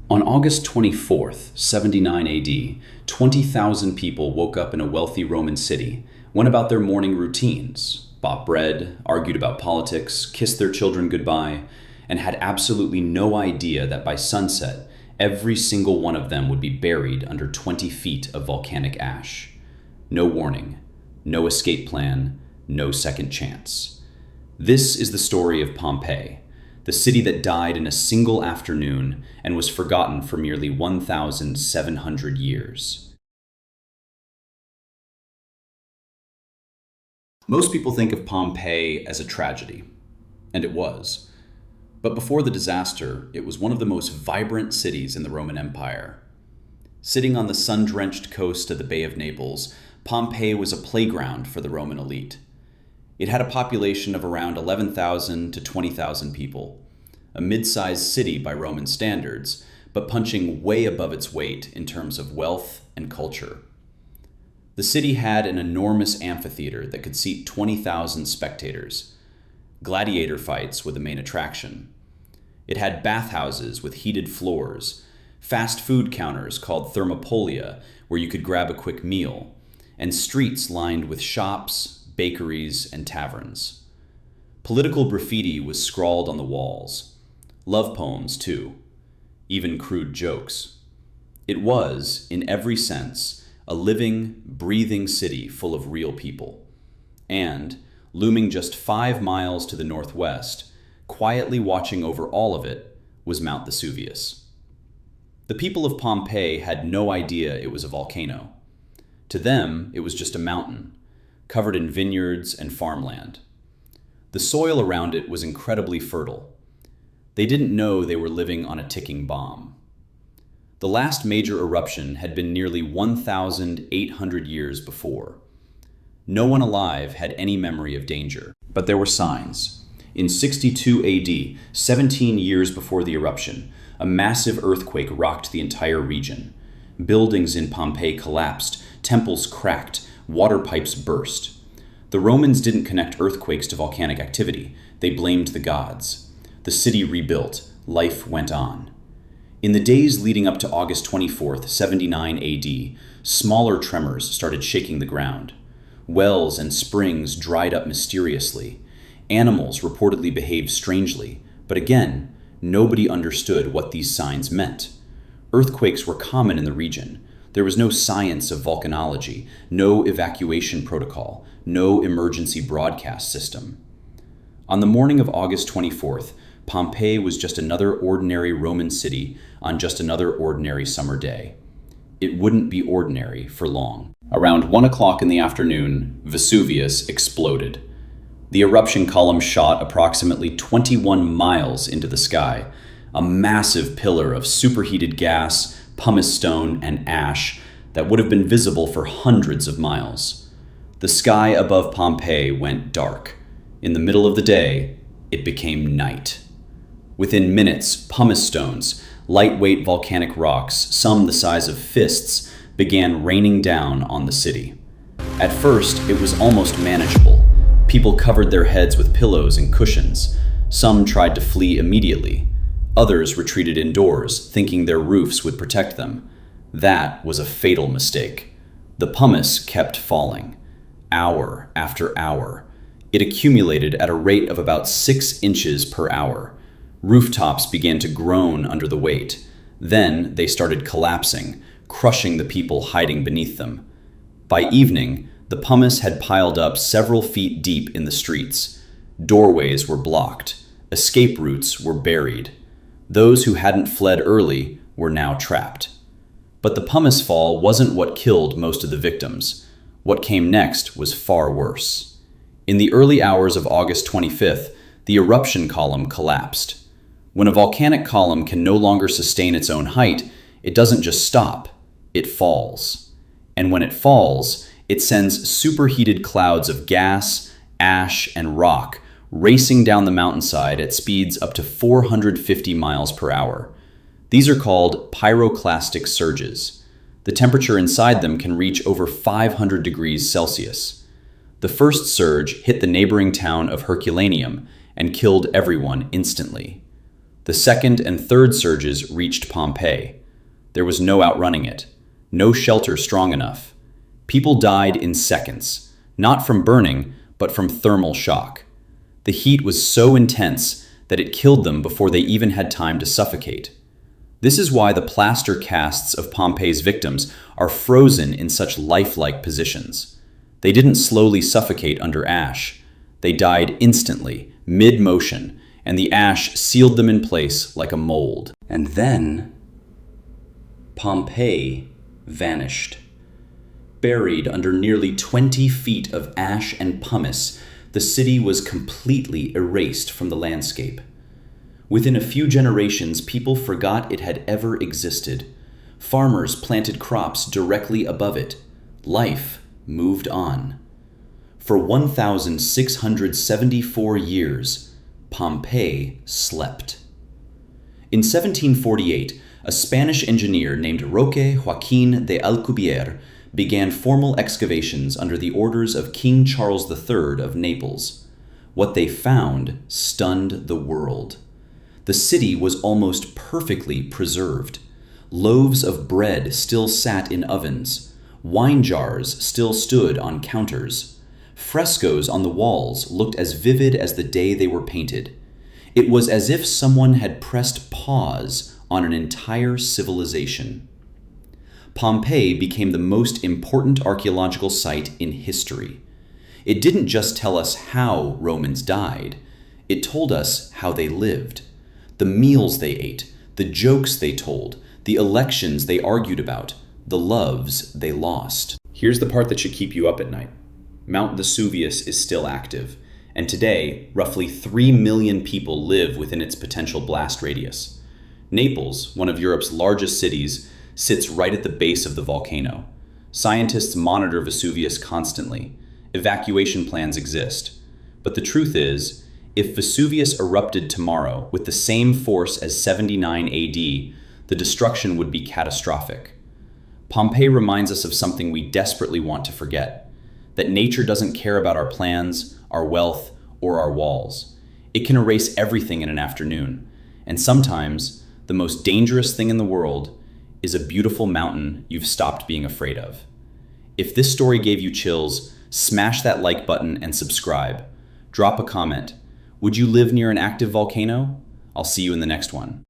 On August 24th, 79 AD, 20,000 people woke up in a wealthy Roman city, went about their morning routines, bought bread, argued about politics, kissed their children goodbye, and had absolutely no idea that by sunset, every single one of them would be buried under 20 feet of volcanic ash. No warning, no escape plan, no second chance. This is the story of Pompeii, the city that died in a single afternoon and was forgotten for merely 1,700 years. Most people think of Pompeii as a tragedy, and it was. But before the disaster, it was one of the most vibrant cities in the Roman Empire. Sitting on the sun-drenched coast of the Bay of Naples, Pompeii was a playground for the Roman elite. It had a population of around 11,000 to 20,000 people, a mid-sized city by Roman standards, but punching way above its weight in terms of wealth and culture. The city had an enormous amphitheater that could seat 20,000 spectators. Gladiator fights were the main attraction. It had bathhouses with heated floors, fast food counters called thermopolia where you could grab a quick meal, and streets lined with shops, bakeries, and taverns. Political graffiti was scrawled on the walls. Love poems, too. Even crude jokes. It was, in every sense, a living, breathing city full of real people. And, looming just 5 miles to the northwest, quietly watching over all of it, was Mount Vesuvius. The people of Pompeii had no idea it was a volcano. To them, it was just a mountain, covered in vineyards and farmland. The soil around it was incredibly fertile. They didn't know they were living on a ticking bomb. The last major eruption had been nearly 1,800 years before. No one alive had any memory of danger, but there were signs. In 62 AD, 17 years before the eruption, a massive earthquake rocked the entire region. Buildings in Pompeii collapsed, temples cracked, water pipes burst. The Romans didn't connect earthquakes to volcanic activity. They blamed the gods. The city rebuilt. Life went on. In the days leading up to August 24th, 79 AD, smaller tremors started shaking the ground. Wells and springs dried up mysteriously. Animals reportedly behaved strangely, but again, nobody understood what these signs meant. Earthquakes were common in the region. There was no science of volcanology, no evacuation protocol, no emergency broadcast system. On the morning of August 24th, Pompeii was just another ordinary Roman city on just another ordinary summer day. It wouldn't be ordinary for long. Around 1 o'clock in the afternoon, Vesuvius exploded. The eruption column shot approximately 21 miles into the sky, a massive pillar of superheated gas, pumice stone, and ash that would have been visible for hundreds of miles. The sky above Pompeii went dark. In the middle of the day, it became night. Within minutes, pumice stones, lightweight volcanic rocks, some the size of fists, began raining down on the city. At first, it was almost manageable. People covered their heads with pillows and cushions. Some tried to flee immediately. Others retreated indoors, thinking their roofs would protect them. That was a fatal mistake. The pumice kept falling, hour after hour. It accumulated at a rate of about 6 inches per hour. Rooftops began to groan under the weight. Then they started collapsing, crushing the people hiding beneath them. By evening, the pumice had piled up several feet deep in the streets. Doorways were blocked. Escape routes were buried. Those who hadn't fled early were now trapped. But the pumice fall wasn't what killed most of the victims. What came next was far worse. In the early hours of August 25th, the eruption column collapsed. When a volcanic column can no longer sustain its own height, it doesn't just stop, it falls. And when it falls, it sends superheated clouds of gas, ash, and rock racing down the mountainside at speeds up to 450 miles per hour. These are called pyroclastic surges. The temperature inside them can reach over 500 degrees Celsius. The first surge hit the neighboring town of Herculaneum and killed everyone instantly. The second and third surges reached Pompeii. There was no outrunning it, no shelter strong enough. People died in seconds, not from burning, but from thermal shock. The heat was so intense that it killed them before they even had time to suffocate. This is why the plaster casts of Pompeii's victims are frozen in such lifelike positions. They didn't slowly suffocate under ash. They died instantly, mid-motion, and the ash sealed them in place like a mold. And then Pompeii vanished. Buried under nearly 20 feet of ash and pumice, the city was completely erased from the landscape. Within a few generations, people forgot it had ever existed. Farmers planted crops directly above it. Life moved on. For 1,674 years, Pompeii slept. In 1748, a Spanish engineer named Roque Joaquin de Alcubierre began formal excavations under the orders of King Charles III of Naples. What they found stunned the world. The city was almost perfectly preserved. Loaves of bread still sat in ovens. Wine jars still stood on counters. Frescoes on the walls looked as vivid as the day they were painted. It was as if someone had pressed pause on an entire civilization. Pompeii became the most important archaeological site in history. It didn't just tell us how Romans died, it told us how they lived. The meals they ate, the jokes they told, the elections they argued about, the loves they lost. Here's the part that should keep you up at night. Mount Vesuvius is still active, and today, roughly 3 million people live within its potential blast radius. Naples, one of Europe's largest cities, sits right at the base of the volcano. Scientists monitor Vesuvius constantly. Evacuation plans exist. But the truth is, if Vesuvius erupted tomorrow with the same force as 79 AD, the destruction would be catastrophic. Pompeii reminds us of something we desperately want to forget, that nature doesn't care about our plans, our wealth, or our walls. It can erase everything in an afternoon, and sometimes the most dangerous thing in the world is a beautiful mountain you've stopped being afraid of. If this story gave you chills, smash that like button and subscribe. Drop a comment. Would you live near an active volcano? I'll see you in the next one.